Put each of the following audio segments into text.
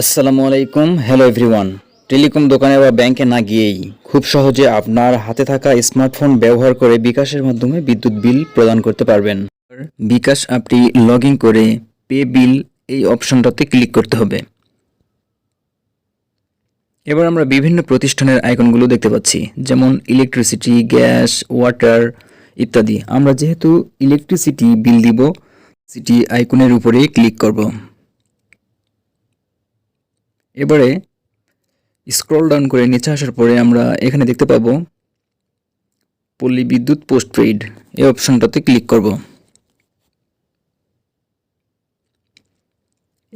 আসসালামু আলাইকুম। Hello everyone. Telecom দোকানে বা ব্যাংকে না গিয়েই খুব সহজে আপনার হাতে থাকা স্মার্টফোন ব্যবহার করে বিকাশের মাধ্যমে বিদ্যুৎ বিল প্রদান করতে পারবেন। বিকাশ অ্যাপটি লগ ইন করে পে বিল এই অপশনটাতে ক্লিক করতে হবে। এবার আমরা বিভিন্ন প্রতিষ্ঠানের আইকনগুলো দেখতে পাচ্ছি, যেমন ইলেকট্রিসিটি, গ্যাস, ওয়াটার ইত্যাদি। আমরা যেহেতু ইলেকট্রিসিটি বিল দিব, সিটি আইকনের উপরে ক্লিক করব। এবারে স্ক্রল ডাউন করে নিচে আসার পরে আমরা এখানে দেখতে পাবো পল্লী বিদ্যুৎ পোস্টপেইড, এই অপশনটাতে ক্লিক করব।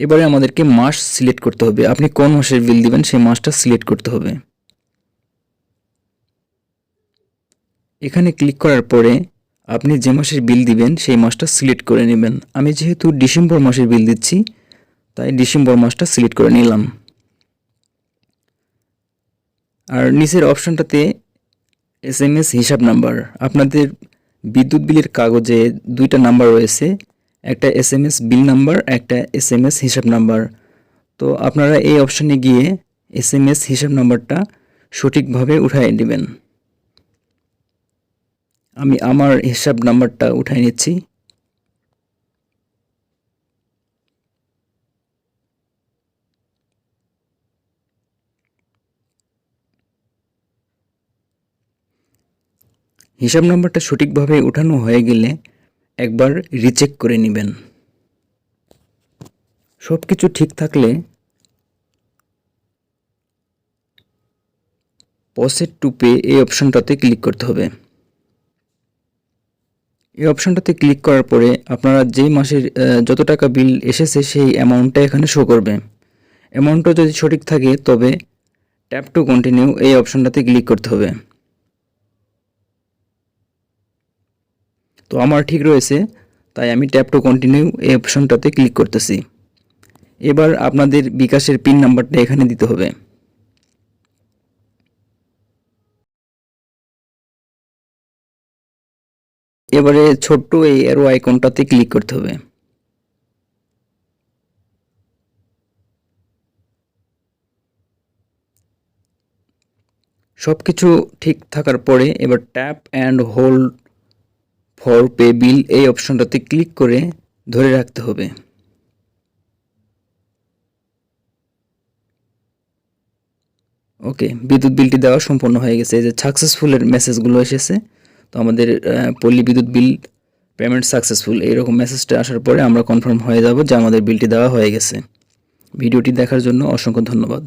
এবারে আমাদেরকে মাস সিলেক্ট করতে হবে। আপনি কোন মাসের বিল দিবেন সেই মাসটা সিলেক্ট করতে হবে। এখানে ক্লিক করার পরে আপনি যে মাসের বিল দিবেন সেই মাসটা সিলেক্ট করে নেবেন। আমি যেহেতু ডিসেম্বর মাসের বিল দিচ্ছি, তাই ডিসেম্বর মাসটা সিলেক্ট করে নিলাম। আর নিচের অপশনটাতে SMS হিসাব নাম্বার, আপনাদের বিদ্যুৎ বিলের কাগজে দুইটা নাম্বার রয়েছে, একটা SMS বিল নাম্বার, একটা SMS হিসাব নাম্বার। তো আপনারা এই অপশনে গিয়ে SMS হিসাব নাম্বারটা সঠিকভাবে উঠায় নেবেন। আমি আমার হিসাব নাম্বারটা উঠাই নিচ্ছি। হিসাব নাম্বারটা সঠিকভাবে উঠানো হয়ে গেলে একবার রিচেক করে নেবেন। সব কিছু ঠিক থাকলে প্রসিড টু পে এই অপশনটাতে ক্লিক করতে হবে। এই অপশনটাতে ক্লিক করার পরে আপনারা যেই মাসের যত টাকা বিল এসেছে সেই অ্যামাউন্টটা এখানে শো করবে। অ্যামাউন্টটা যদি সঠিক থাকে তবে ট্যাপ টু কন্টিনিউ এই অপশনটাতে ক্লিক করতে হবে। তো আমার ঠিক রয়েছে, তাই আমি ট্যাপ টু কন্টিনিউ এই অপশনটাতে ক্লিক করতেছি। এবার আপনাদের বিকাশের পিন নাম্বারটা এখানে দিতে হবে। এবারে ছোট্ট এই অ্যারো আইকনটাতে ক্লিক করতে হবে। সব কিছু ঠিক থাকার পরে এবার tap and hold for pay বিল এই অপশনটাতে ক্লিক করে ধরে রাখতে হবে। ওকে, বিদ্যুৎ বিলটি দেওয়া সম্পন্ন হয়ে গেছে। এই যে সাকসেসফুলের মেসেজগুলো এসেছে। তো আমাদের পল্লী বিদ্যুৎ বিল পেমেন্ট সাকসেসফুল এইরকম মেসেজটা আসার পরে আমরা কনফার্ম হয়ে যাব যে আমাদের বিলটি দেওয়া হয়ে গেছে। ভিডিওটি দেখার জন্য অসংখ্য ধন্যবাদ।